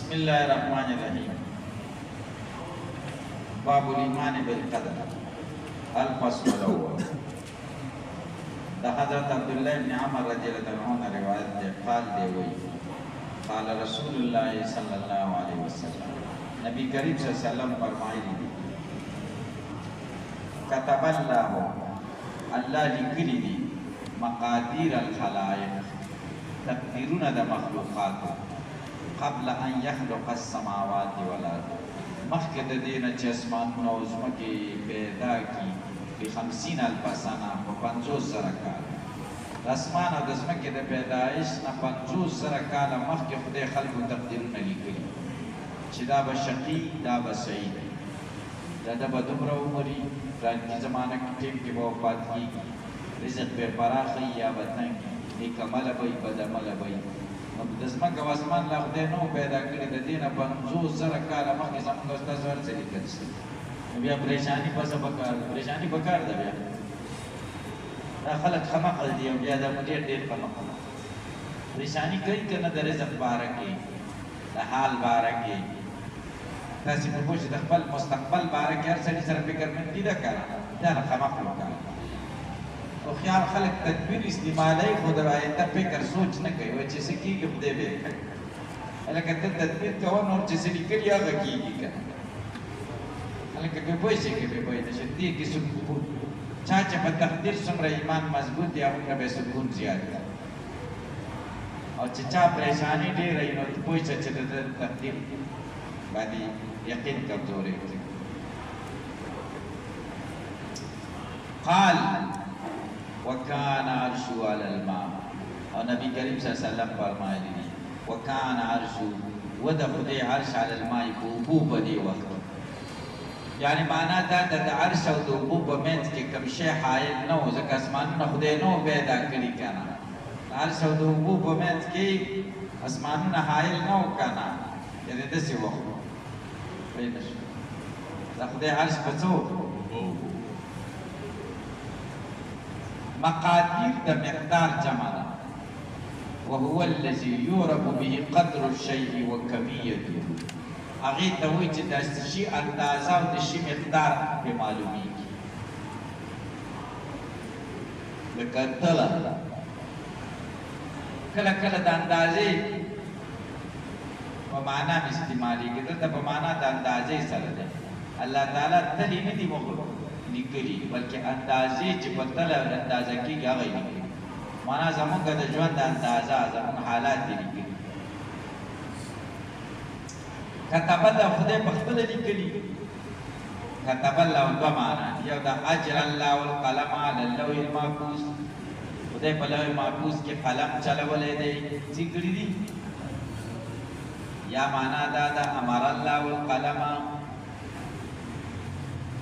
बिस्मिल्लाहिर्रहमानिर्रहीम। बाबुल ईमान बिल क़दर अल-फ़स्लुल अव्वल। हज़रत अब्दुल्लाह इब्न अमर रज़ियल्लाहु अन्हु रिवायत है, क़ाल दे वही क़ाल रसूलुल्लाह सल्लल्लाहु अलैहि वसल्लम, नबी करीम सल्लल्लाहु अलैहि वसल्लम फरमाई, कतबल्लाहु अल्लाह लिखली दी मक़ादीर अल-ख़लाइक़ तक़दीरुना द मख़लूक़ात क़ब्ल अन यख़्लुक़ अस-समावाति वल अर्द। मख़के द देना च आसमानों और ज़मीन पैदा की ब50 अल्फ़ सना 50,000 साल। आसमान और ज़मीन के पैदाइश न 50,000 साल मख़के खुदे ख़ल्क़ तक़दीरुना लिखली चिदा बशक़ी दा बसईद दादा बदुमरा उमरी रानी ज़माना की टीम के वफ़ात की रिज़्क़ पे फराख़ी या बतंगी एक अमल बई बदअमल बई अब दसमा का आसमान ला खुदे नो पैदा करे द देना 50,000 साल मख़के ज़मीन का तस्वर से लिखल से अभी परेशानी बस बकार परेशानी बकार दा बिया ख़लक़ खमा ख़ल दिया बिया दा मुझे डेढ़ खमा परेशानी कई करना दर रिज़्क़ बारके हाल बारके तासी मुझे दखल मुस्तक़बल बारके हर सड़ी सर फिक्र में दिदा करा जाना खमा खमा करा तो ख्याल ख़लक़ तदबीर इस्तेमाल है खुद राय तब फिक्र सोच न गई वो जैसे कि खुदे बेकर अलग कहते तदबीर कौन और जैसे निकल या गकी कर अलग कहते पैसे के पैसे नशती की सुकून चाचा बतक़दीर सुमरा ईमान मजबूत या उनका बेसुकून ज़्यादा और चचा परेशानी दे रही हो तो कोई चचे तक़दीर बादी यकीन कमज़ोर है। क़ाल वकान अर्शु अलल मा और नबी करीम सल्लल्लाहु अलैहि वसल्लम फरमाए वकान अर्शु वद खुदे अर्श अलल मा को बदे वक्त यानी माना था द अर्श और दो बमेंस के कम शे हायल न हो सके आसमान न खुदे नो पैदा करी करना अर्श और दो बमेंस के आसमान न हायल न हो करना ये दस वक्त बेनश खुदे अर्श बचो मक़ादीर द मिक़दार जमाना वहुवा अल्लज़ी युरफ़ु बिही क़द्रु शैइ व कमियतुहु आगे तवही च दशी अंदाज़ा और दशी मिक़दार पे मालूमी लकतला कला कला द अंदाज़े बमाना इस्तेमाली के तो बमाना द अंदाज़े सर अल्लाह ताला तली नहीं दी मखलूक निकली बल्कि अंदाज़े च बतला अंदाज़ा की क्या गई निकली माना ज़मीन का दजवान द अंदाज़ा ज़मीन हालात दी निकली कतबल्ला खुदे बख्तल निकली कतबल्ला उनका माना या द अजरल्लाह वल कलम अल लौहिल महफूज़ खुदे लौहिल महफूज़ के कलम चलवले दे जिक्री दी या माना दादा अमरल्लाह वल कलम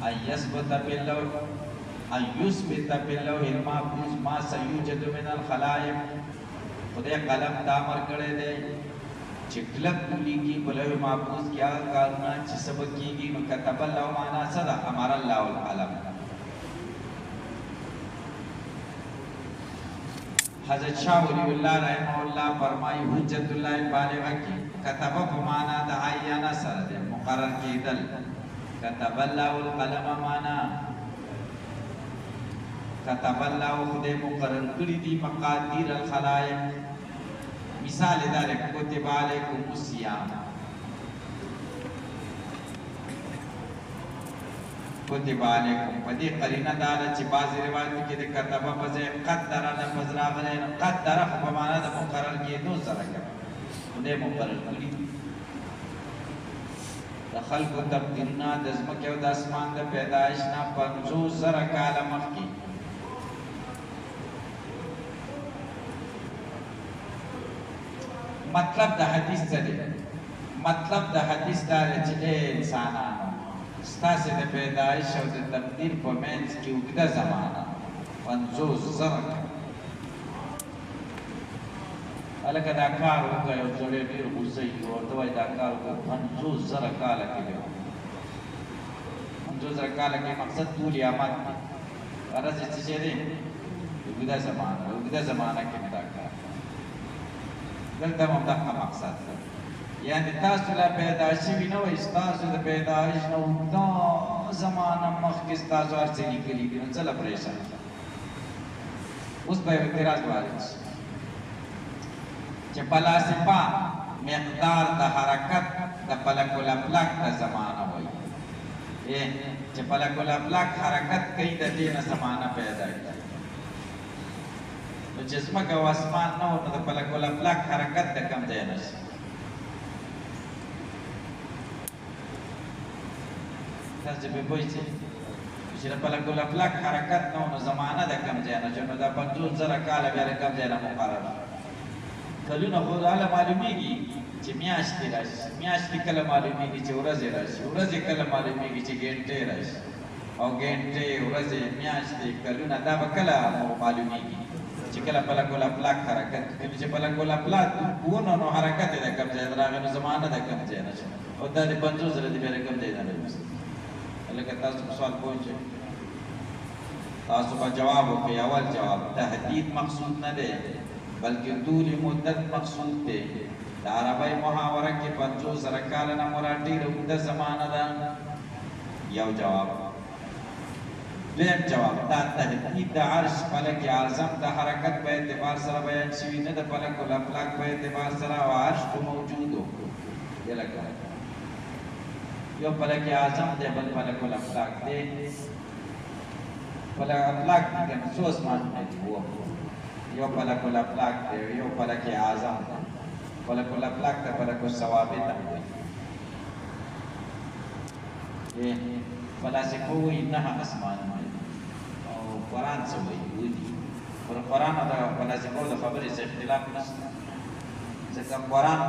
अयस्बत बिल्लौहिल महफूज़ मा सयूजदु मिनल खलाइक़ खुदे कलम तामर करे दे चिकलक लिखी बलौह महफूज़ क्या करना जिसब की कतबल्लाह माना सदा अमरल्लाह वल कलम। हज़रत शाह वलीउल्लाह रहमहुल्लाह फरमाई हुज्जतुल्लाह बालिग़ा की कतब माना द आयाना सर दे मुकर्रर की दल कतबल्लाह वल कलम माना कतबल्लाह खुदे मुकर्रर करी दी मक़ादीर अल ख़लाइक़ मिसाल दार कुतिबा अलैकुम सियाम कुतिबा अलैकुम पदी करीना दार च बाज़ रिवायत के दे कतबा बजे क़द्दर लफ्ज़ रागले क़द्दर बमाना द मुकर्रर किए दो ज़रा का खुदे मुकर्रर करी ख़ल्क़ तक़दीरना दज़म के द आसमान द पैदाइश ना 50,000 साल मख़की मतलब द हदीस चले मतलब द हदीस दार चले इंसाना स्तासे द पैदाइश और द तक़दीर पमेंस की उगदा ज़माना 50,000 अलग अदाकार हो गए और जोड़े भी गुस्से और तो अदाकार को 50,000 साल के लिए 50,000 साल के मकसद तूल यामत अरज़ चीज़ें उगदा ज़माना के अदाकार गलत ममदा का मकसद है یعنی تاسو لا پیدا شوي نه وئ ستاسو د پیدایش نه اوږده زمانه مخکې ستاسو هر څه لیکلي دي نو څه له پریشان اوس به یو اعتراض وارد شي چې فلاسفه مقدار د حرکت د فلک الافلاک ته زمانه وایي چې فلک الافلاک حرکت کوي د دې نه زمانه پیدا کړي نو چې ځمکه او اسمان نه وو نو د فلک الافلاک حرکت د کوم ځای نه شي تاسو به پوهیږئ چې د فلک الافلاک حرکت نه وو نو زمانه د کوم ځای نه شي نو دا 50,000 کاله بیا د کوم ځای نه مقرره کلونه خو هله معلومیږي چې میاشتې راشي میاشتې کله معلومیږي چې ورځې راشي ورځې کله معلومیږي چې ګنټې راشي او ګنټې ورځې میاشتې کلونه دا به کله معلومیږي چې کله فلک الافلاک حرکت کوي چې فلک الافلاک وونه نو حرکت یې د کوم ځای نه راغی نو زمانه د کوم ځای نه شي او دا د 50,000 د بیا د کوم ځای نه راوځي لکه تاسو په سوال پوه تاسو به جواب وکړئ اول جواب تهدید مقصود نه دی بلکې طول مدت مقصود دی د عربی محاوره کې 50,000 کاله نه مراد ډېره اوږده زمانه ده یو جواب دویم جواب دا تهدید د عرش فلک اعظم د حرکت په اعتبار سره بیان شوي نه د فلک الافلاک په اعتبار سره او عرش خو موجود و یو فلک اعظم دی بل فلک الافلاک دی فلک افلاک دی کنه څو اسمانونه دي یو فلک الافلاک دی یو فلک اعظم دی فلک الافلاک ته فلک الثوابت هم وایي فلاسفه وایي 9 اسمانونه او قرآن څه وایي پر قرآن او د فلاسفو د خبرې څه اختلاف نشته ځکه قرآن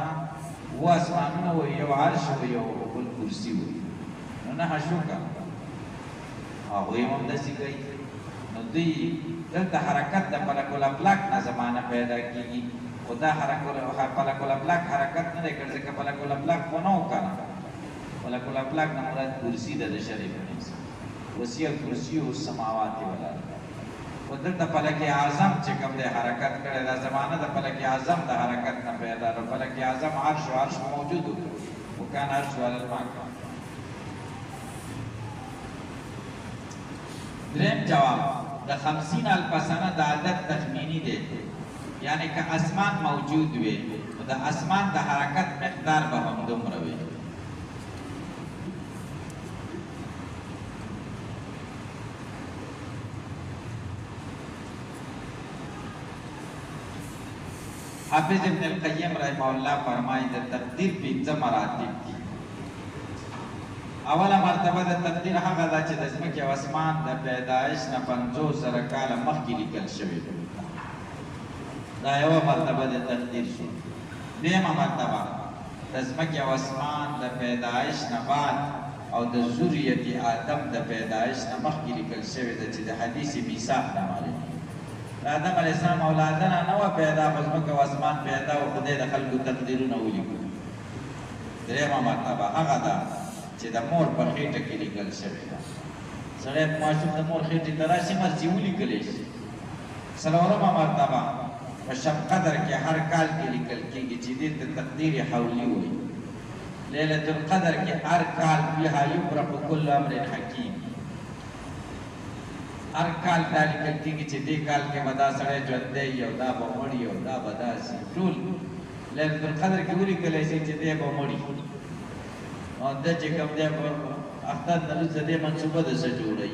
7 اسمانونه وایي یو عرش وایي یو بل کرسي وایي نو 9 شو که هغوی هم همداسې کوي نو دوی دلته حرکت د فلک الافلاک نه زمانه پیدا کېږي خو دا فلک الافلاک حرکت نه دی کړی ځکه فلک الافلاک خو نه و که نه فلک الافلاک نه مراد کرسي ده د شریف وسیع کرسي السماوات والارض خو دلته فلک اعظم چې کوم دی حرکت کړی دا زمانه د فلک اعظم د حرکت نه پیدا ده فلک اعظم عرش و عرش موجود و وکان عرش علی الماء دریم جواب د 50,000 سنه د عدد تخمینی دی یعنی که اسمان موجود وي نو د اسمان د حرکت مقدار به همدومره وي حافظ ابن القیم رحمه الله فرمایي د تقدیر 15 مراتب دي اوله مرتبه د تقدیر هغه ده چې د ځمکې او اسمان د پیدایش نه 50,000 کاله مخکې لیکل شوي دا یوه مرتبه د تقدیر شو دویمه مرتبه د ځمکې او اسمان د پیدایش نه بعد او د ذریت آدم د پیدایش نه مخکې لیکل شوي ده چې د حدیث میثاق نه معلوم د آدم علیه السلام اولادنه نه وه پیدا په ځمکه او اسمان پیدا و خدای د خلکو تقدیرونه ولیکل درېیمه مرتبه هغه ده چې د مور په خېټه کې لیکل شوې ده سړی ماشوم د مور خېټې ته راشي مرسي ولیکلی شي څلورمه مرتبه په شب قدر کې هر کال کې لیکل کېږي چې دې ته تقدیر حولي وایي لیلة القدر کې هر کال فیها یفرق کل امر حکیم هر کال دا لیکل کېږي چې دې کال کې به دا سړی ژوندی او دا به مړي او دا به داسې ټول لیلة القدر کې ولیکلی شي چې دی به مړي او دا چې کوم دی اختر نه وروسته دې منصوبه د څه جوړوي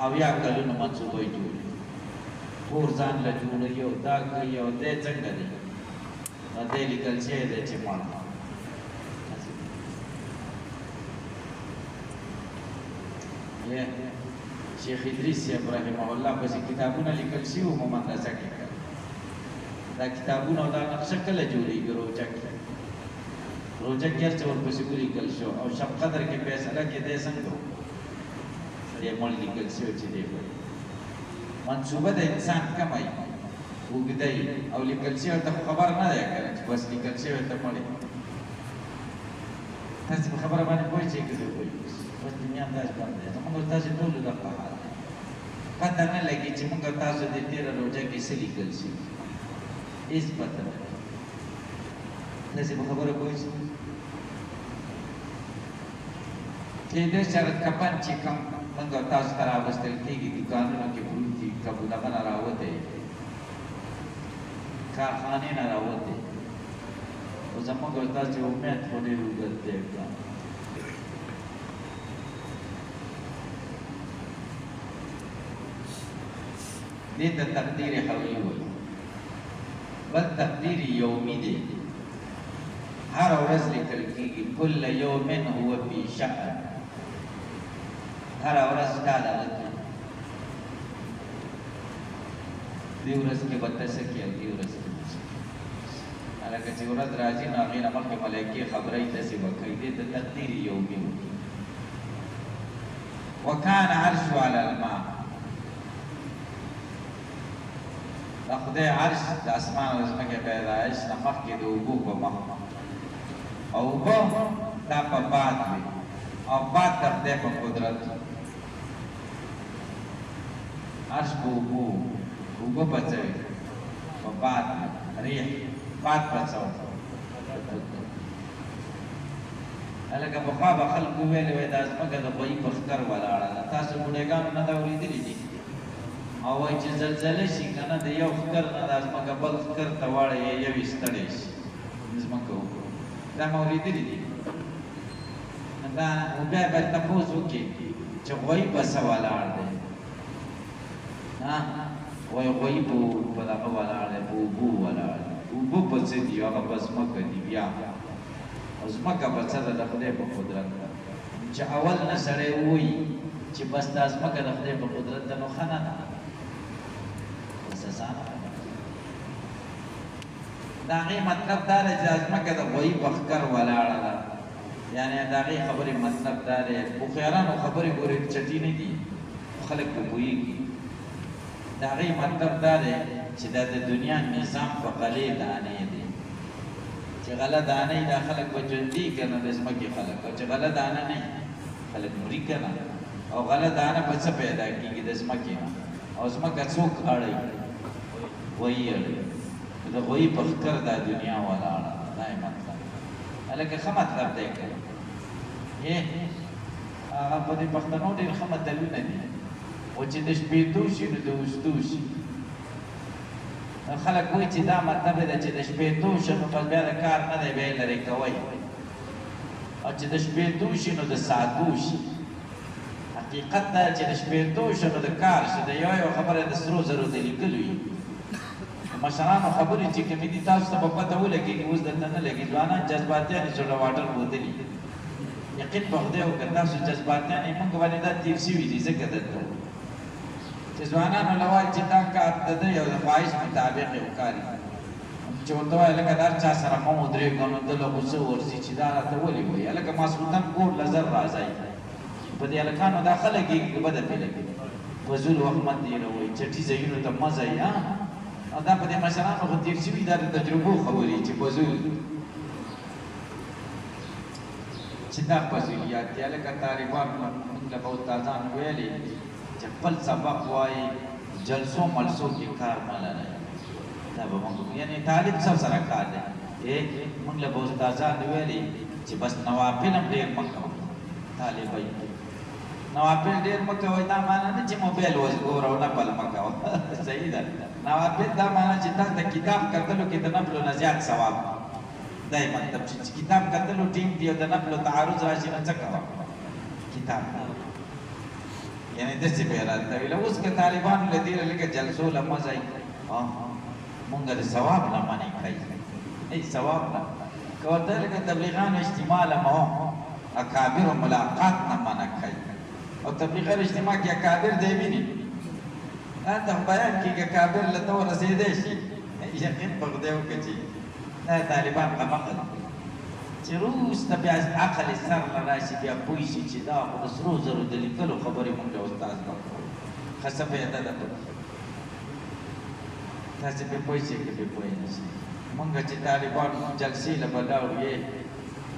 80 کلونو منصوبه یې جوړوي کور ځان له جوړوي او دا کوي او دی څنګه دی نو دی لیکل شوی دی چې مړ شیخ ادریس صاحب رحمه الله پسې کتابونه لیکل شوي وو مدرسه کې دا کتابونه او دا نقشه کله جوړېږي روجه کې روجه کې هر څه ورپسې ولیکل شو او شب قدر کې فیصله کې دی څنګه دی مړ لیکل شوی چې دی منصوبه د انسان کمه وي اوږده او لیکل شوی ته خبر نه دی که نه چې بس لیکل شوی ته مړ تاسې په خبره باندې پوه شئ که زه پوه بس دنیا انداز باندې زموږ تاسې ټولو دغه حال دی پته نه لګي چې موږ تاسو د تېره روژه کې څه لیکل شي هېڅ پته نه داسې به خبره پوه شي کېدای شي هغه کفن چې کوم موږ او تاسو ته راوستل کېږي دوکانونو کې پروت دي دغه نه راوتی کارخانې نه راوتی خو زموږ او تاسو امید خو ډېر اوږد دی دې ته تقدیر حولي وایي بل تقدیر یومي دی هر ورځ لیکل کېږي کل یوم هو فی شأن هر ورځ تا دغه کې دې ورځ کې به ته څه کوې دې ورځ کې هلکه چې ورځ راځي نو هغې نه مخکې ملایکې خبرۍ داسې به کوي دې ته تقدیر یومي وایي وکان عرشه علی الماء دا خدای عرش د اسمان او ځمکې پیدایش نه مخکې د اوبو په مخ او اوبه دا په باد وي او باد د خدای په قدرت عرش په اوبو اوبه په څه وي په باد ریح باد په څه هلکه پخوا به خلکو ویلې وایي دا ځمکه د غویي په ښکر ولاړه ده تاسو بوډېګانو نه دا اورېدلي دي او وایي چې زلزله شي که نه د یو ښکر نه دا ځمکه بل ښکر ته واړوي یو یې ستړی شي ځمکه وکړو دا مې اورېدلي دي دا بیا باید تپوس وکړي چې غویي په څه ولاړ دی وایي غویي په دغه ولاړ دی په اوبو ولاړ دی اوبه په څه دي هغه په ځمکه دي بیا او ځمکه په څه ده د خدای په قدرت ده چې اول نه سړی ووایي چې بس دا ځمکه د خدای په قدرت ده نو ښه نه ده بس اسانه د هغې مطلب دا دی چې دا ځمکه د غویي په ښکر ولاړه ده یعنې د هغې خبرې مطلب دا دی هوښیارانو خبرې ګورې چټي نه دي خلک پرې پوهېږي د هغې مطلب دا دی چې دا د دنیا نظام په غلې دانې دی چې غله دانه دا خلک به ژوندي که نه د ځمکې خلک او چې غله دانه نه خلک مري که نه او غله دانه په څه پیدا کېږي د ځمکې نه او ځمکه څوک اړوي غویي اړوي د غویي په ښکر دا دنیا ولاړه دا یې مطلب هلکه ښه مطلب دی که هغه په دې پښتنو ډېر ښه متلونه دي خو چې د شپېتو شي نو د اوږدو شي خلک وایي چې دا مطلب دی چې د شپېتو شي نو بس بیا د کار نه دی بیا یې لرې کوئ او چې د شپېتو شي نو د ساعتو شي حقیقت دا چې د شپېتو شي نو د کار شي د یو خبره د سرو زرو د لیکلو وي مشرانو خبرې چې کومې دي تاسو ته به پته ولګېږي اوس درته نه لګي ځوانان جذباتیانې سوډا واټر بوتلي یقین په خدای وکړه تاسو جذباتیانې موږ باندې دا تېر شوي دي ځکه درته چې ځوانانو له وایي چې دا کار د ده یو د خواهش مطابق یو کار چې ورته وایي لکه د هر چا سره مه ودرېږه نو ده له غوسه ورځي چې دا راته ولې وایي هلکه ماسخوتن کور له زر راځئ په دې هلکانو دا ښه لګېږي که بده پرې لګېږي فضول وخت مه تېروئ چټي ځایونو ته مه ځئ او دا په دې مشرانو خو تېر شوي دا د تجربو خبرې چې فضول چې دا فضولیات دي هلکه طالبان موږ له به استادان ویلې چې خپل سبق وایي جلسو ملسو کې کار مه لرئ دا به موږ یعنې طالب څه سره کار دی موږ له به استادان ویلې چې بس نوافل هم ډېر مه کوئ طالبۍ نوافل ډېر مه کوئ دا معنا نه چې موبایل وګوره او نفل مه کوه صحیح ده نوافل دا معنا چې تا د کتاب کتلو کې د نفلو نه زیات ثواب دا یې مطلب چې کتاب کتلو ټینګ دي او د نفلو تعارض راشي نو څه کوه کتاب یعنې داسې به یې راته ویله اوس که طالبانو له دې لږه جلسو له مه ځئ مونږ د ثواب نه منې کوي ثواب نه که ورته لکه تبلیغانو اجتماع له مه اکابرو ملاقات نه منع کوي او تبلیغانو اجتماع کې اکابر دی ویني هلته خو بیان کېږي اکابر له ته ورسېدی شي یقین په خدای وکړه چې دا طالبان غمقل چې وروسته بیا عقل یې سر له راشي بیا پوه شي چې دا خو د سرو زرو د لیکلو خبرې مونږ له استاد به کوو ښه څه فایده ده پکې تاسې پرې پوه شئ که پرې پوه نه شئ مونږ چې طالبان جلسې له به لاړو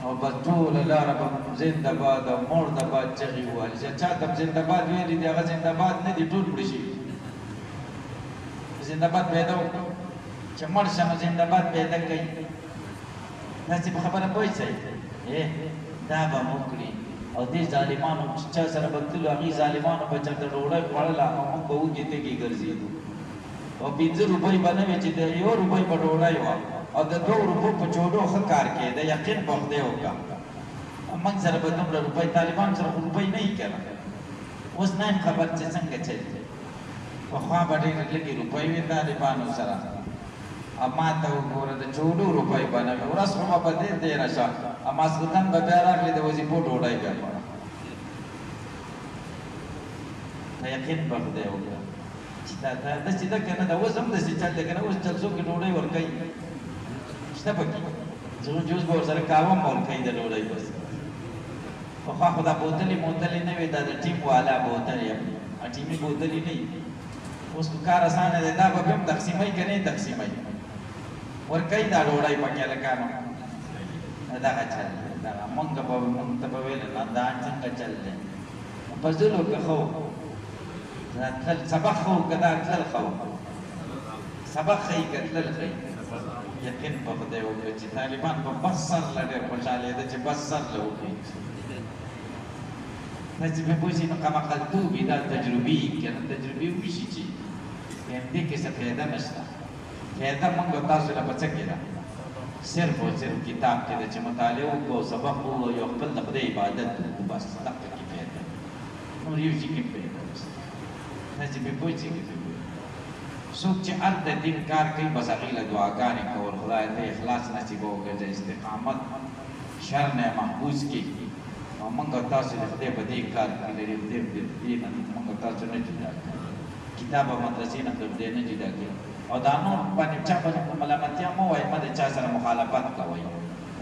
او بس ټوله لاره به زنده‌باد او مرده‌باد چغې ووهلې چې چا ته زنده‌باد ویلي دي هغه زنده‌باد نه دي ټول مړه شوي زنده‌باد پیدا وکړو چې مړ شه نو زنده‌باد پیدا کوي داسې په خبره پوه شئ دا به مو کړي او دې ظالمانو چې چا سره به تلو هغې ظالمانو به چېرته ډوډۍ خوړله او موږ به وږې تږې ګرځېدو او 5 روپۍ به نه وې چې د 1 روپۍ به ډوډۍ وه او د 2 روپو په چوډو ښه کار کېده یقین به خدای وکړه موږ سره به دومره روپۍ طالبان سره خو روپۍ نه وي که نه اوس نه یم خبر چې څنګه چل دی پخوا به ډېرې لږې روپۍ وې طالبانو سره ما ته وګوره د چوډو روپۍ به نه وي ورځ خو به دې تېره شه ماسخوتن به بیا راغلې د وظیفو ډوډۍ بیا خوړه په یقین به خدای وکړه چې دا داسې ده که نه ده اوس هم داسې چل دی که نه اوس جلسو کې ډوډۍ ورکوي شته پکې جوز به ورسره کاوه هم ورکوي د ډوډۍ بس پخوا خو دا بوتلې موتلې نه وې دا د ټیم والا بوتلې ټیمي بوتلې نه وي اوس خو کار اسانه دی دا به هم تقسیموي که نه یې تقسیموي ورکوي دا ډوډۍ پکې هلکانو دغه چل دی دغه مونږ ته به ویل نه دا څنګه چل دی په زلو کې ښه دا تلل سبق ښه که دا تلل ښه سبق ښایي که تلل ښایي یقین په خدای وکړه چې طالبان په بس سر له ډېر خوشحالېده چې بس سر له وکړي داسې پرې پوه شي نو قمقلتوب وي دا تجربې که نه تجربې وشي چې همدې کې څه فایده نشته فایده مونږ تاسو له په څه کې ده صرف او صرف کتاب کې ده چې مطالعه وکړو سبق ووایو یو خپل د خدای عبادت وکړو بس دغه کې فایده نور یو شي کې فایده نشته داسې پرې پوه شي که څوک چې هر د دین کار کوي بس هغې له دعاګانې کول خدای ته اخلاص نصیبه وګرځه استقامت شر نه محفوظ کړي او موږ تاسو د خدای په دې کار کې لري خدای په دې نه موږ تاسو نه جدا کتاب او مدرسې نه د دې نه جدا کړي او دا نور باندې چا باندې ملامتیا مو وایي ما د چا سره مخالفت کوئ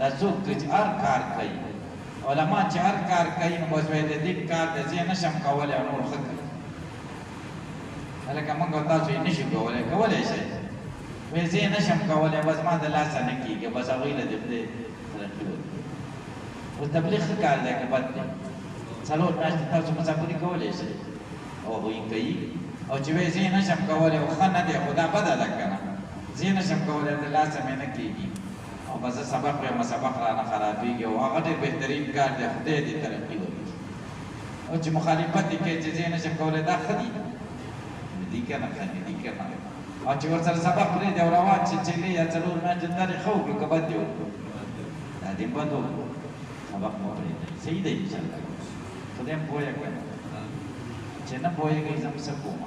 دا څوک چې هر کار کوي علما چې هر کار کوي نو بس وایي د دې کار د زه نشم کولی او نور ښه کوي هلکه موږ تاسو یې نشو کولی کولی شئ وایي زه یې نشم کولی بس ما د لاسه نه کېږي بس هغوی له د خدای ترقي ورکوي اوس تبلیغ ښه کار دی که بد دی 4 میاشتې تاسو مسافري کولی شئ او هغوی کوي او چې وایي زه یې نشم کولی او ښه نه دی خو دا بده ده که نه زه یې نشم کولی د لاسه مې نه کېږي او به زه سبق وایم سبق رانه خرابېږي او هغه ډېر بهترین کار دی خدای دې ترقي ورکړي او چې مخالفت یې کوي چې زه یې نشم کولی دا ښه دي دي که نه ښه دي دي که نه او چې ورسره سبق پرېږدي او روان شي چې یا 4 میاشتې دا دې ښه وکړو که بد دې وکړو دا دې بد وکړو سبق مو پرېږدئ صحیح دی انشاءالله خدای هم پوهه کړه چې نه پوهېږئ زه هم څه کوم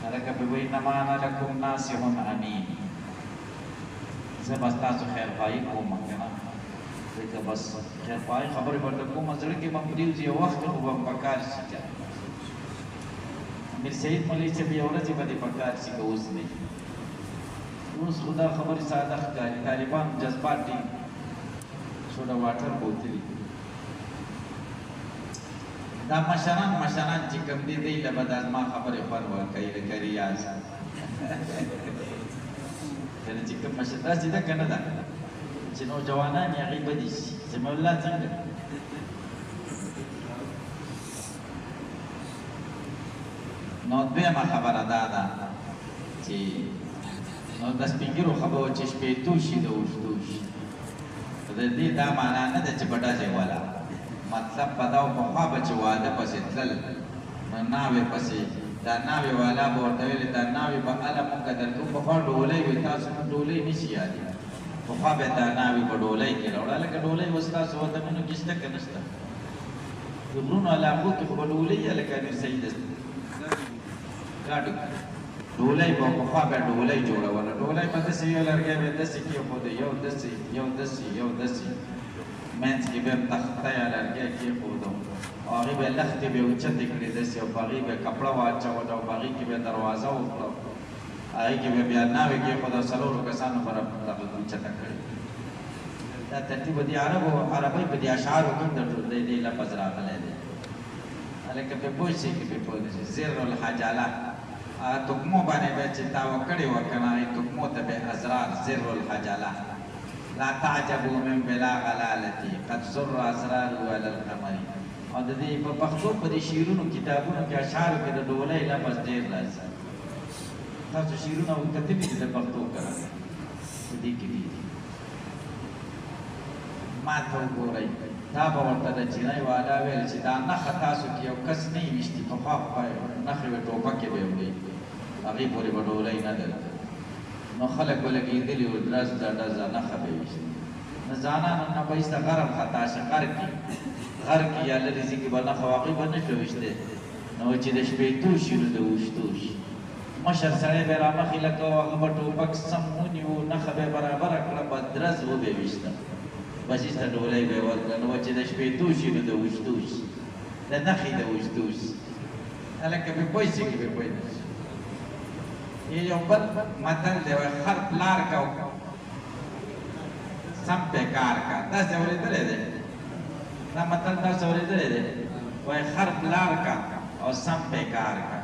هلکه پې وایي انما انا لکم ناصح امین زه بس تاسو خیرخواهي کوم که نه ځکه بس خیرخواهي خبرې ورته کوم زړه کې به م پرېوځي یو وخت خو به م پکار شي که امیر سعید مولوي صاحب یوه ورځې به دې پکار شي که اوس نه اوس خو دا خبرې ساده ښکاري طالبان جذبات ډېر سوډا واټر بوتلي دا مشران چې کوم دي دی له به دا زما خبرې خوند ورکوي لکه ریاض کنه چې کوم مشر داسې ده که نه ده چې نوجوانان یې هغې بدې شي سمیع الله څنګه نو دویمه خبره دا ده چې نو د سپین ږیرو خبرو چې شپېتو شي د اوږدو شي د دې دا معنا نه ده چې په ډزې والا مطلب په دا پخوا به چې واده پسې تلل نو ناوې پسې دا ناوې والا به ورته ویلې دا ناوې به هله مونږ درکوو پخوا ډولۍ وي تاسو ډولۍ نشي یادې پخوا به دا ناوې په ډولۍ کې راوړه لکه ډولۍ اوس تاسو وطنونو کې شته که نشته د غرونو علاقو کې خو به ډولۍ هلکه امیر سعید ګاډو ډولۍ به پخوا به ډولۍ جوړوله ډولۍ به داسې یو لرګی به یې داسې کېښودی یو داسې یو داسې منځ کې به یې تخته یا لرګی کېښودو او هغې به یې لښتې به یې اوچتې کړې داسې او په هغې به یې کپړه واچوله او په هغې کې به یې دروازه وکړه هغې کې به بیا ناوې کېښوده او 4 کسانو به دغه اوچته کړې دا ترتیب د عربۍ په دې اشعارو کې هم د دې لفظ راغلی دی هلکه پرې پوه شئ که پرې پوه نه شئ زر الحجاله تکمو باندې به چې تا وکړې وه که نه هغې تکمو ته به ازرار زر الحجاله لا تعجبوا من بلا غلالتي قد زر اسراره على القمر او د دې په پښتو په دې شعرونو کتابونو کې اشعارو کې د ډولۍ لفظ ډېر راځي تاسو شعرونه کتلي دي د پښتو کره په دې کې دي ما ته وګورئ دا به ورته د چینی والا ویل چې دا نښه تاسو کې یو کس نه یې ویشتي پخوا نښې به ټوپکې به یې وړي هغې پورې به ډولۍ نه درته نو خلک به لګېدلي وو درزه ډزه نښه به یې ویشتي نو ځانانو نه به ایسته غرم خطا شي غر کې یا لرې ځي کې به نښه هغې به نه شو ویشتی نو چې د شپېتو شي نو د اوږدو شي مشر سړی به یې رامخې لکه هغه به ټوپک سم ونیو نښه به یې برابره کړه به درز وبې ویشته بس ایسته ډولۍ به یې ورکړه نو چې د شپېتو شي نو د اوږدو شي د نښې د اوږدو شي هلکه بې پوه شي که بې پوه نه شي یو بل متل دی وایي خر پلار کا سم پې کار کا داسې اورېدلی دی دا متل تاسو اورېدلی دی وایي خر پلار کا او سم پې کار کا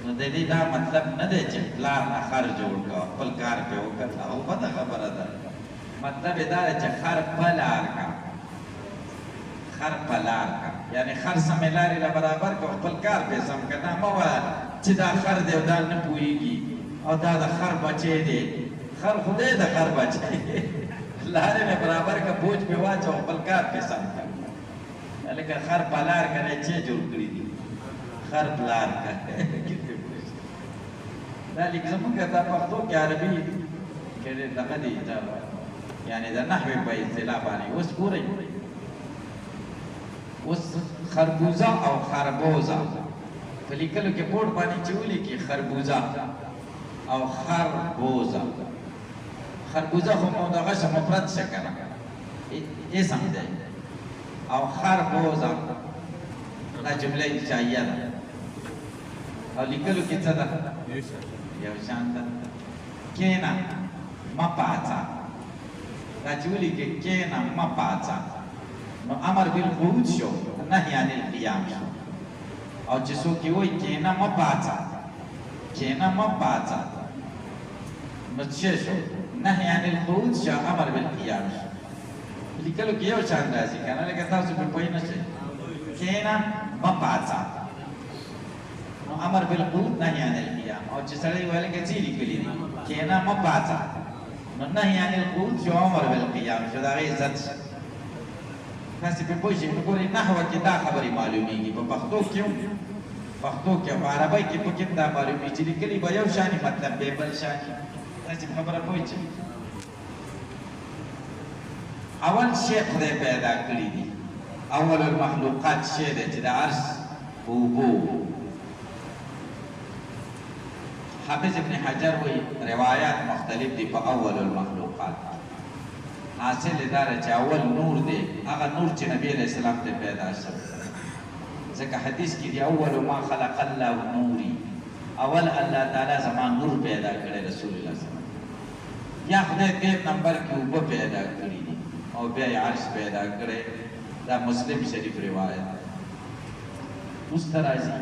نو د دې دا مطلب نه دی چې پلار نه خر جوړ کا خپل کار پې وکړه او بده خبره ده مطلب یې دا دی چې خر په لار کا خر په لار کا یعنې خر سمې لارې له برابر کړه خپل کار پې سم کړه دا مه وایه چې دا خر دی او دا نه پوهېږي او دا د خر بچی دی خر خدای د خر بچی لارې مې برابر کړه بوج پې واچوه خپل کار پې سم کړه لکه خر په لار که دی چی جوړ کړي دي خر په لار که دا لیک زمونږ دا پښتو کې عربي کې دغه دی یعنې د نحوې په اصطلاح باندې اوس ګورئ اوس خربوزه او خربوزه په لیکلو کې بورډ باندې چې ولیکي خربوزه او خربوزه خربوزه خو دغه شه مفرد شه که نه اسم دی او خربوزه دا جمله انشائیه ده او لیکلو کې څه ده یو شان ده کېنه مه پاڅه دا چې ولیکې کېنه مه پاڅه نو امر بالقعود شو نهی عن القیام شو او چې څوک یې وایي کېنه مه پاڅه کېنه مه پاڅه نو څه شو نهی عن القعود شو امر بالقیام شو لیکلو کې یو شان راځي که نه لکه تاسو پرې پوه نه شئ کېنه مه پاڅه نو امر بالقعود نهی عن القیام او چې سړی وایي لکه څه لیکلي دي کېنه مه پاڅه نو نهی عن القعود شو امر بالقیام شو د هغې عزت شي تاسې پرې پوه شئ نو ګورئ نحوه کې دا خبرې معلومېږي په پښتو کې هم پښتو کې په عربۍ کې پکې هم دا معلومېږي چې لیکلي به یو شاني مطلب به بل شاني تاسې په خبره پوه شئ اول شی خدای پیدا کړي دي اول المخلوقات شی دی چې د عرش په اوبو حافظ ابن حجر وایي روایات مختلف دي په اول المخلوقات حاصل دا چې اول نور دی هغه نور چې نبی علیه السلام ته پیدا شوی ځکه حدیث کې دی اول ما خلق الله نوري اول الله تعالی زما نور پیدا کړی رسول الله صلی الله علیه وسلم یا خدای دې نمبر کې اوبه پیدا کړي دي او بیا یې عرش پیدا کړی دا مسلم شریف روایت اوس ته راځي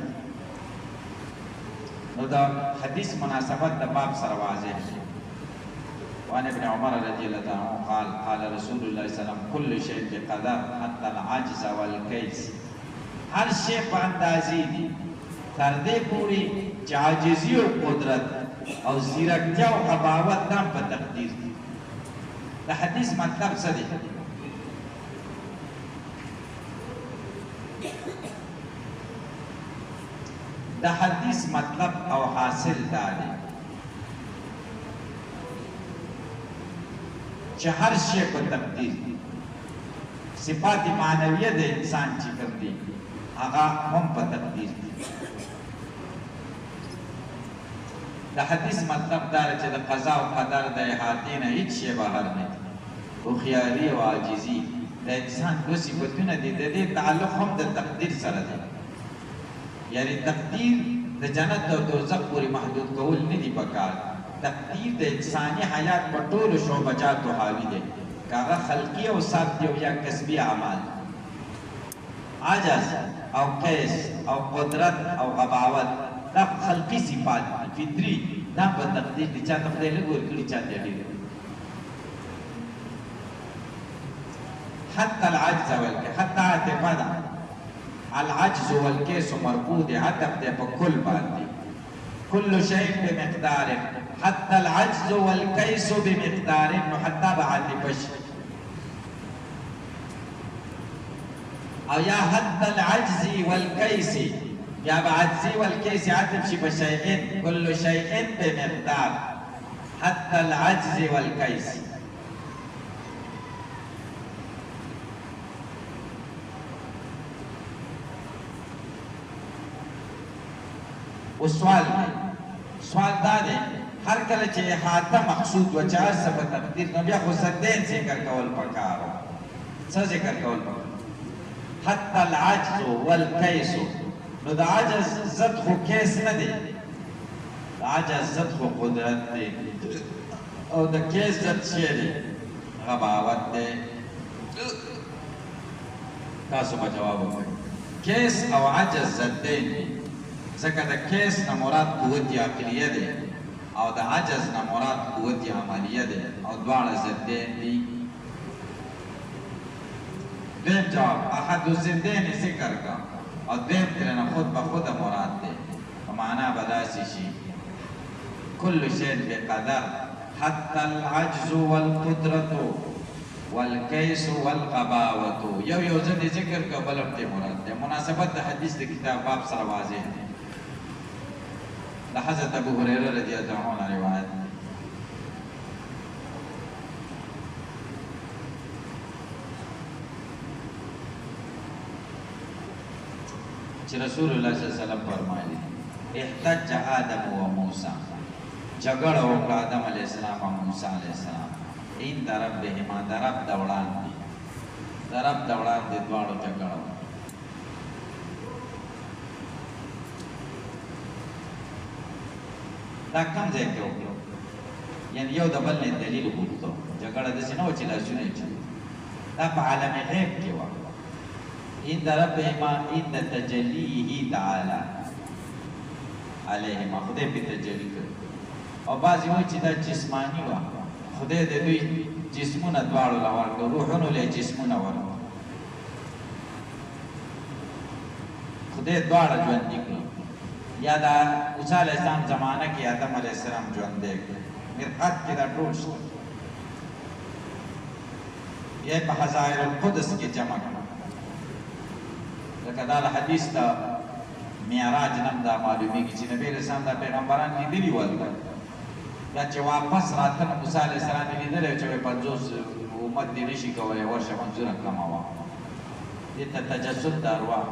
نو دا حدیث مناسبت د باب سره واضح شي وعن ابن عمر رضي الله عنه قال قال رسول الله صلى الله عليه وسلم كل شيء بقدر حتى العجز والكيس هر شی په اندازې دي تر دې پورې چې عاجزي او قدرت او زیرکتیا او غباوت هم په تقدیر دي د حدیث مطلب څه دی د حدیث مطلب او حاصل دا دی چې هر شی په تقدیر دي صفات معنویه د انسان چې کوم دي هغه هم په تقدیر دي د حدیث مطلب دا چې د قضا او قدر د احاطې نه هیڅ شی بهر نه دي هوښیاري او عاجزي د انسان دوه صفتونه دي د دې تعلق هم د تقدیر سره دی یعنی تقدیر د جنت او دوزخ پورې محدود کول نه دي پکار تقدیر د انساني حیات په ټولو شعبجاتو حاوي دی که هغه خلقي او ساختي او یا کسبي اعمال عجز او کیس او قدرت او غباوت دا خلقي صفات فطري دا په تقدیر دي چا ته خدای لږ ورکړي چا ته ډېر حتى العجز والكيس حتى عاطفه ده العجز والكيس مربوط عطف ده په کل باندې كل شيء بمقدار حتى العجز والكيس بمقدار نو حتى بعاطفه او یا حتی العجز والکیس یا با عجزی والکیس عطف شی بشیئن کل شیئن بمقدار حتی العجز والکیس. و سوال دا دی هر کله چې احاطه مقصود و چې هر څه په تقدیر نو بیا خو ضدین ذکر کول پکار څه ذکر کول پکار حتی العجز والکیس نو د عجز ضد خو کیس نه دی د عجز ضد خو قدرت دی او د کیس ضد څه دی غباوت دی تاسو به جواب وکړئ کیس او عجز ضدین دی ځکه د کیس نه مراد قوت عقلیه دی او د عجز نه مراد قوت عملیه دی او دواړه ضدین دي. دویم جواب احد الضدین ذکر کا او دویم ترنه خود به خود مراد دی په معنا به داسې شي کل شیء بقدر حتی العجز والقدرة والکیس والغباوة یو ځل ذکر کا بل هم دې مراد دی. مناسبت د حدیث د کتاب باب سره واضح دی. د حضرت ابو هريره رضی الله عنه روایت چې رسول الله صلی الله علیه وسلم فرمایلی احتج آدم و موسی جګړه وکړه آدم علیه السلام او موسی علیه السلام عند ربهما درب دوړان دي دواړو جګړه دا کم ځای کې وکړو یعنی یو د بل نه دلیل وغوښتو جګړه داسې نه وه چې لاسونه یې چلي دا په عالم غیب کې وه عند ربهما عند تجلیه تعالی علیهما خدای پې تجلي کړ او بعضې وایي چې دا جسماني وه خدای د دوی جسمونه دواړو له ورکړه روحونو له جسمونه ورکړه خدای دواړه ژوندي کړه یا دا موسی علیه السلام زمانه کې آدم علیه السلام ژوندی کړ مرقات کې دا ټول شته یا په حظائر القدس کې جمع کړه لکه دا حدیث د معراج نم دا معلومیږي چې نبی علیه السلام دا پیغمبران لیدلي ول یا چې واپس راتله موسی علیه السلام یې لیدلی چې 50 امت دې نشي کولی ورشه منظوره کړمه وه دې ته تجسد د ارواح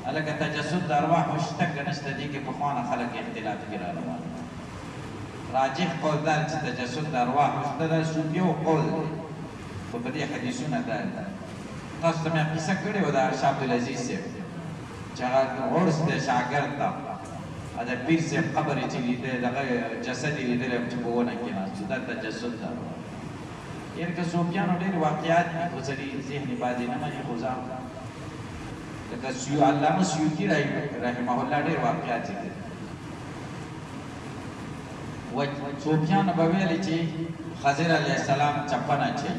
هلکه تجسد د ارواحو شته که نشته دې کې پخوانه خلک اختلاف کې را روان راجح قول دا چې تجسد د ارواحو شته دا صوفیو قول دی خو په دې حدیثونه دا تاسو ته مې قصه کړې وه د شاه عبدالعزیز صاحب چې هغه غورس دی شاګرد ته د پیر صاحب قبر یې چې لیدلی دغه جسد یې لیدلی چې په ونه کې ناست دا تجسد د ارواح یعنې که صوفیانو ډېر واقعات دي خو سړي ذهن بعضې نه مني خو ځان لکه علامه سیوطي رحمه الله ډېر واقعات ذکر صوفیانو به ویلې چې خضر علیه السلام چپن اچوي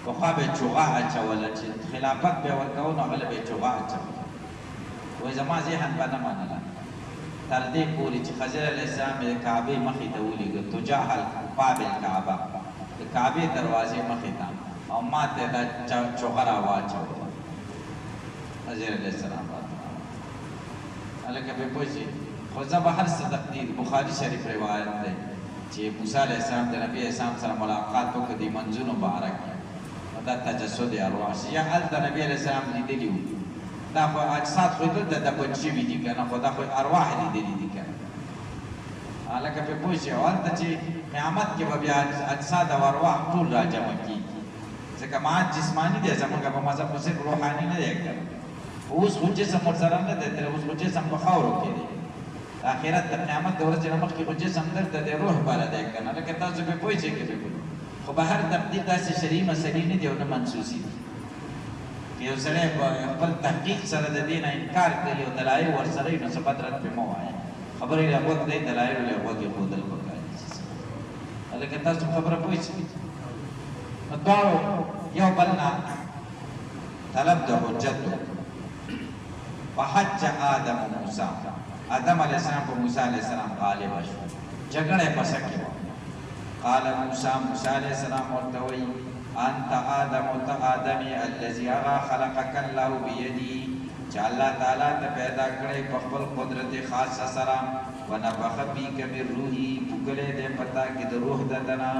پخوا به یې چوغه اچوله چې خلافت به یې ورکوو نو هغه به یې چوغه اچوله وایي زما ذهن به نه منله تر دې پورې چې خضر علیه السلام یې د کعبې مخې ته ولېږه تجاه باب الکعبه د کعبې دروازې مخې ته او ما ته دا چوغه را واچوله خضر علیه السلام هلکه پرې پوه شي خو زه به هر څه تقدیر بخاري شریف روایت دی چې موسی علیه السلام د نبي علیه السلام سره ملاقات وکړه د منځونو باره کې دا تجسد ارواح شي یا هلته نبي علیه السلام لیدلي وو دا خو اجساد خو دلته دفن شوي دي که نه خو دا خو ارواح لیدلي دي که نه هلکه پرې پوه شي او هلته چې قیامت کې به بیا اجساد او ارواح ټول را جمع کېږي ځکه معاد جسماني دی زموږ په مذهب خو صرف روحاني نه دی که اوس خو جسم ورسره نه دی اوس خو جسم په خاورو کې دی آخرت د قیامت د ورځې نه مخکې خو جسم دلته دی روح باره دی که نه لکه تاسو پرې پوه شئ که پرې پوه خو به هر تقدیر داسې شرعي مسلې نه دي او نه منسوسي دي که یو سړی خپل تحقیق سره د دې نه انکار کوي او دلایل ورسره وي نو څه بد رد پرې مه وایه خبرې له غوږ دی دلایلو له غوږ ایښودل پکار دي لکه تاسو خبره پوه شئ نو دواړو یو بل نه طلب د حجت فحج آدم و موسی آدم علیه السلام په موسی علیه السلام غالب شو جګړه یې پسه کې وه قال موسی علیه السلام ورته وایي انت آدم آدمی الذي اغا خلقك الله بيدي چې الله تعالی ته پیدا کړی په خپل قدرت خاص سره ونفخ فيك من روحي پوکلې دې پتا کې د روح ددنا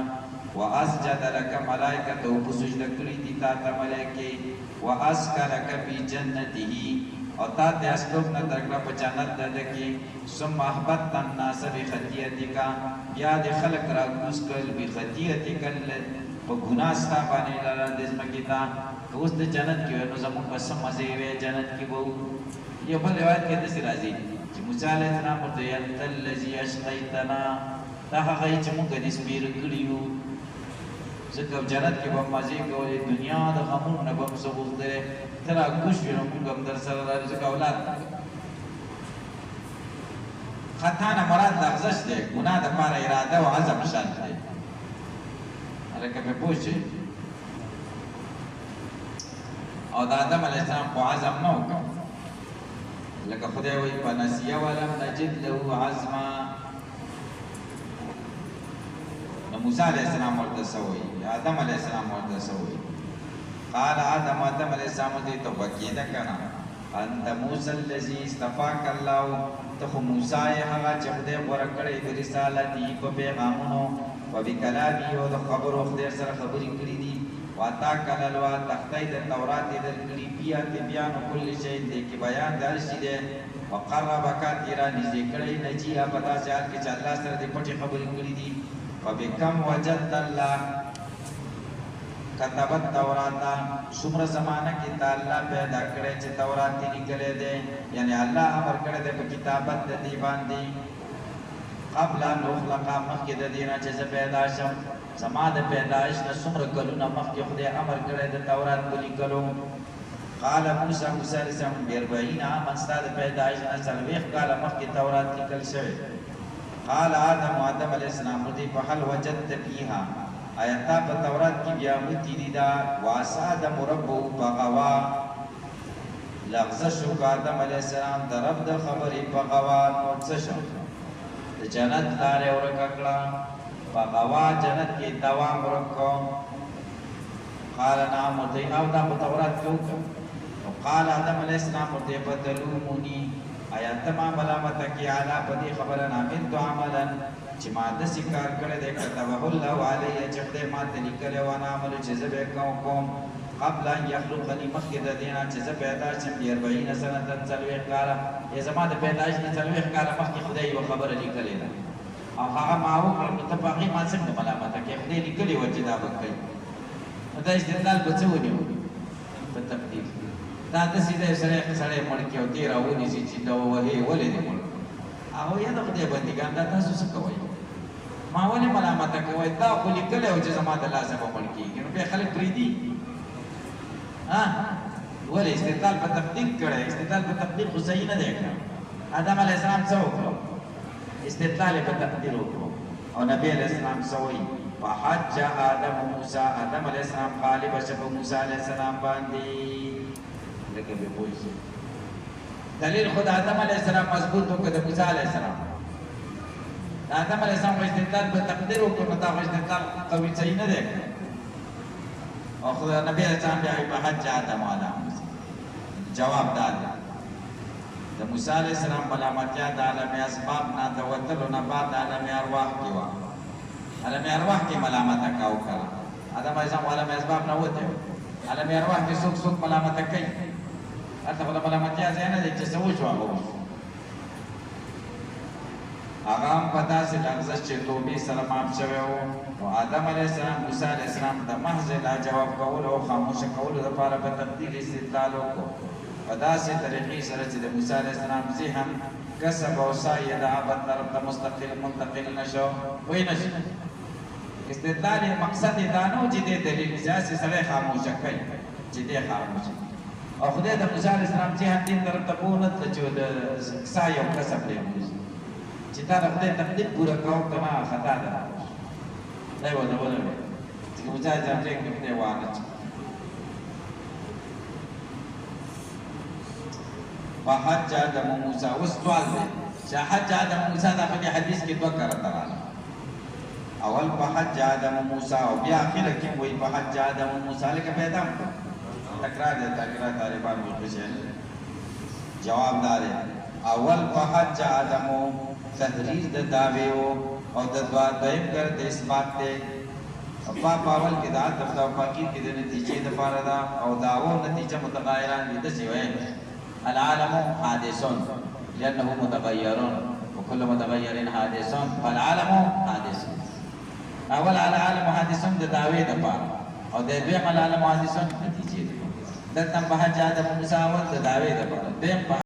واسجد لك ملائکته او سجده کړی دي تا ته ملائکه واسكنك في جنته او تا ته اسلوب نه درکړه په جنت دده کې ثم احبطت الناس بخطيئتك بیا د خلق را کوس کړل بخطيئتك په ګناه ستا باندې لاره د ځمکې ته اوس د جنت کې نو زموږ په سم مزه وي جنت کې وو یو بل روایت کې داسې راځي چې موسی علیه السلام ورته انت الذي اشقیتنا دا هغه چې موږ دې سپیر کړیو ځکه جنت کې به مزه کولې دنیا د غمونو نه به څه وغوښتلې تر کوش وینو موږ هم در سره راځي ځکه اولاد خطا نه مراد لغزش دی ګناه د پاره اراده او عزم شرط دی لکه په پوښتې او د آدم علیه السلام خو عزم نه وکړ لکه خدای وایي فنسیه ولم نجد له عزما نو موسی علیه السلام ورته څه وایي آدم علیه السلام ورته څه وایي قال آدم علیه السلام دې ته وکیده که نه انت موسی الذي اصطفاك الله ته خو موسی یې هغه چې خدای غوره کړی د رسالت په پیغامونو وبکلامه او د خبرو خدای سره خبرې کړې دي واتاک الالوا تختای د تورات در کړي بیا بیان کل شی دې کې بیان د هر شي دی وقربک تیرا نږدې کړی نجیا پتا ځال کې چې الله سره دې پټي خبرې کړې دي وبکم وجدت الله كتبت توراتا څومره زمانہ کې د الله پیدا کړی چې تورات یې لیکلې ده یعنی الله امر کړی دی په کتابت د دې باندې قبل ان نخلق مخکې د دې نه چې زه پیدا شم زما د پیدایش نه څومره کلونه مخکې خدای امر کړی د تورات په لیکلو قال موسی علیه السلام 40 عام ستا د پیدایش نه 40 کاله مخکې تورات لیکل شوی قال آدم علیه السلام دې په هل وجدت فيها آیتا په تورات کې بیا متي دي دا واسادم ربو بغوا لفظ شو آدم علیه السلام د رب د خبرې بغوا نو څه شو د جنت لارې ورکړه بغوا جنت کې دوام ورکو قال نعم دې او دا په تورات کې وکړه قال آدم علیه السلام دې بدلونی آیات ما ملامت کې اعلی په دې خبره نامین تو عملا چې ما د سکار کړه دې كتبه الله علیه چې دې ما ته لیکلو وانا عمل چې زه به کوم قبل ان يخلقني مخکې د دینه چې زه پیدا شم 40 سنه تنزلوي کاله یا زما د پیدایش نه 40 کاله مخکې خدای یو خبره لیکلې ده او هغه ما وکړ نو ته په هغې ما څنګه ملامت کې خدای لیکلې وه چې دا به کوي نو دا استدلال به څه ونیو په تقدیر دا داسې دی سړی مړ کړي او دې راونیسي چې دا ووهې ولې دې مړ هغه یا د خدای بندګان دا تاسو څه کوئ ما ولې ملامته کوئ دا خو لیکلی و چې زما د لاسه به مړ کېږي نو بیا خلک پرېږدي ولې استدلال په تقدیر کړی استدلال په تقدیر خو صحیح نه دی کړی آدم علیه السلام څه وکړو استدلال په تقدیر وکړو او نبی علیه السلام څه وایي فحج آدم موسی آدم علیه السلام غالب شه په موسی علیه السلام باندې لکه به پوه شي دلیل خود آدم علیه السلام مضبوط وکړه د موسی علیه السلام د آدم علیه السلام استدلال په تقدیر وکړو نو دا استدلال قوي صحیح نه دی او خدای نبی علیه السلام بیا په حج آدم علیه جواب داد د موسی علیه السلام ملامتیا د عالم اسباب نه د وتلو نه بعد عالم ارواح کې وه عالم ارواح کې ملامته کا وکړه آدم علیه السلام عالم اسباب نه وته عالم ارواح کې څوک ملامته کوي هلته خو د ملامتیا ځای نه دی چې څه وشو هغه وشو هغه هم په داسې لغزش چې توبې سره معاف شوی و نو آدم علیه السلام موسی علیه السلام د محض لاجواب کولو او خاموشه کولو دپاره په تقدیر استدلال وکړو په داسې طریقې سره چې د موسی علیه السلام ذهن کسب او سایه د عبد طرف ته مستقل منتقل نشو وی نشو استدلال مقصد یې دا نه و چې دې دلیل سیاسي سړی خاموشه کوي چې دې خاموشه او خدای د موسی علیه السلام ذهن دې طرف ته پوه نه تله چې د سایه او کسب دی چې تا د خدای تقدیر پوره کوو که نه خطا ده دا یې ورته ولوي چې موسی علیه السلام ذهن کې خدای وانه فحج آدم موسی اوس سوال دی چې حج آدم موسی دا په دې حدیث کې دوه کرته راغله اول په حج آدم و موسی او بیا اخر کې وایي په حج آدم و موسی لکه پیدا تکرار دی تکرار طالبان ورپسې جواب دار اول په حج آدم و تحریر د دعوی او د دویم کر د اثبات دی په اول کې د عطف او فقیر کې د نتیجې د پاره دا او داو نتیجه متغیران دي د سیوه العالم حادث لانه متغیر وكل متغیر حادث فالعالم حادث اول العالم حادث د دعوی د پاره او د دویم العالم حادث نتیجې د تم په حج آدم موسی اول د دعوی د پاره